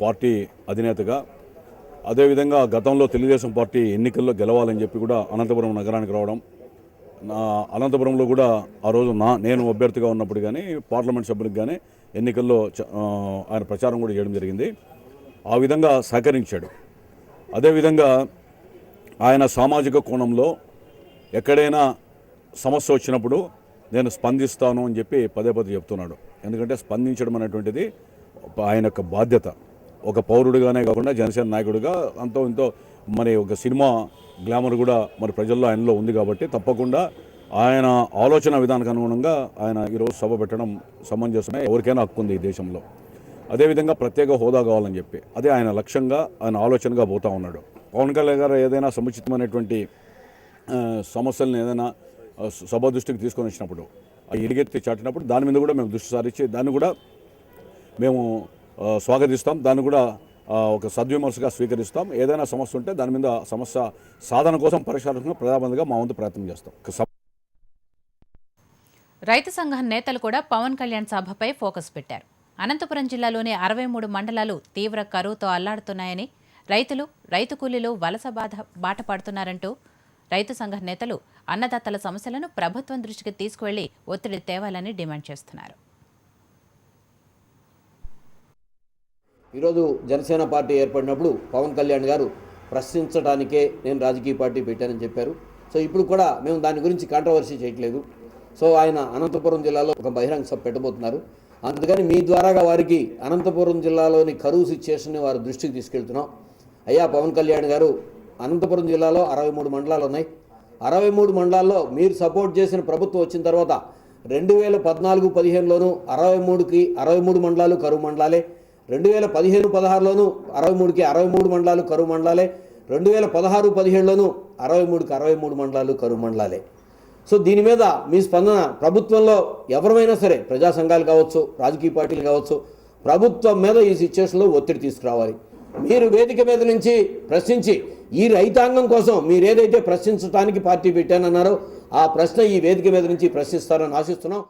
Party అధినేతగా, అదేవిధంగా గతంలో Telugu Desam party ఎన్నికల్లో గెలవాలని చెప్పి కూడా అనంతపురం నగరానికి రావడం, అనంతపురంలో కూడా ఆ రోజు నేను అభ్యర్థిగా ఉన్నప్పుడు కానీ పార్లమెంట్ సభ్యులకు కానీ ఎన్నికల్లో ఆయన ప్రచారం కూడా చేయడం జరిగింది. ఆ విధంగా సహకరించాడు. అదేవిధంగా ఆయన సామాజిక కోణంలో ఎక్కడైనా సమస్య వచ్చినప్పుడు నేను స్పందిస్తాను అని చెప్పి పదే పదే చెప్తున్నాడు. ఎందుకంటే స్పందించడం అనేటువంటిది ఆయన యొక్క బాధ్యత. ఒక పౌరుడిగానే కాకుండా జనసేన నాయకుడిగా అంతో ఇంతో మరి ఒక సినిమా గ్లామర్ కూడా మరి ప్రజల్లో ఆయనలో ఉంది కాబట్టి తప్పకుండా ఆయన ఆలోచన విధానానికి అనుగుణంగా ఆయన ఈరోజు సభ పెట్టడం సమంజసమే. ఎవరికైనా హక్కు ఉంది ఈ దేశంలో. అదేవిధంగా ప్రత్యేక హోదా కావాలని చెప్పి అదే ఆయన లక్ష్యంగా, ఆయన ఆలోచనగా పోతూ ఉన్నాడు. పవన్ కళ్యాణ్ గారు ఏదైనా సముచితమైనటువంటి సమస్యలను ఏదైనా సభ దృష్టికి తీసుకొని వచ్చినప్పుడు, ఎలుగెత్తి చాటినప్పుడు దాని మీద కూడా మేము దృష్టి సారించి దాన్ని కూడా మేము స్వాగతిస్తాం. దాన్ని కూడా ఒక సద్విమర్శగా స్వీకరిస్తాం. ఏదైనా సమస్య ఉంటే దాని మీద సమస్య సాధన కోసం పరిష్కారం ప్రధానంగా మా వంతు ప్రయత్నం చేస్తాం. రైతు సంఘం నేతలు కూడా పవన్ కళ్యాణ్ సభపై ఫోకస్ పెట్టారు. అనంతపురం జిల్లాలోని 63 మండలాలు తీవ్ర కరువుతో అల్లాడుతున్నాయని, రైతు కూలీలు వలస బాట పడుతున్నారంటూ రైతు సంఘ నేతలు అన్నదాతల సమస్యలను ప్రభుత్వం దృష్టికి తీసుకువెళ్లి ఒత్తిడి తేవాలని డిమాండ్ చేస్తున్నారు. ఈరోజు జనసేన పార్టీ ఏర్పడినప్పుడు పవన్ కళ్యాణ్ గారు ప్రశ్నించడానికే నేను రాజకీయ పార్టీ పెట్టానని చెప్పారు. సో ఇప్పుడు కూడా మేము దాని గురించి కాంట్రవర్సీ చేయట్లేదు. సో ఆయన అనంతపురం జిల్లాలో ఒక బహిరంగ సభ పెట్టబోతున్నారు. అందుకని మీ ద్వారాగా వారికి అనంతపురం జిల్లాలోని కరువు సిచ్యుయేషన్ని వారి దృష్టికి తీసుకెళ్తున్నాం. అయ్యా పవన్ కళ్యాణ్ గారు, అనంతపురం జిల్లాలో 63 మండలాలు ఉన్నాయి. 63 మండలాల్లో మీరు సపోర్ట్ చేసిన ప్రభుత్వం వచ్చిన తర్వాత 2014-15లోనూ 63 మండలాలు కరువు మండలాలే, 2015-16లోనూ 63కి 63 మండలాలు కరువు మండలాలే, 2016-17లోనూ 63 మండలాలు కరువు మండలాలే. సో దీని మీద మీ స్పందన, ప్రభుత్వంలో ఎవరైనా సరే, ప్రజా సంఘాలు కావచ్చు, రాజకీయ పార్టీలు కావచ్చు, ప్రభుత్వం మీద ఈ సిచ్యువేషన్లో ఒత్తిడి తీసుకురావాలి. మీరు వేదిక మీద నుంచి ప్రశ్నించి ఈ రైతాంగం కోసం మీరు ఏదైతే ప్రశ్నించడానికి పార్టీ పెట్టానన్నారో ఆ ప్రశ్న ఈ వేదిక మీద నుంచి ప్రశ్నిస్తారని ఆశిస్తున్నాం.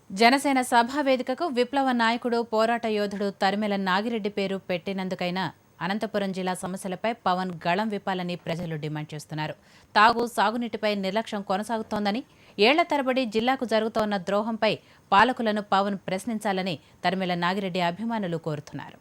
జనసేన సభా వేదికకు విప్లవ నాయకుడు, పోరాట యోధుడు తరిమెల నాగిరెడ్డి పేరు పెట్టినందుకైనా అనంతపురం జిల్లా సమస్యలపై పవన్ గళం విప్పాలని ప్రజలు డిమాండ్ చేస్తున్నారు. సాగునీటిపై నిర్లక్ష్యం కొనసాగుతోందని, ఏళ్ల తరబడి జిల్లాకు జరుగుతోన్న ద్రోహంపై పాలకులను పవన్ ప్రశ్నించాలని తరిమెల నాగిరెడ్డి అభిమానులు కోరుతున్నారు.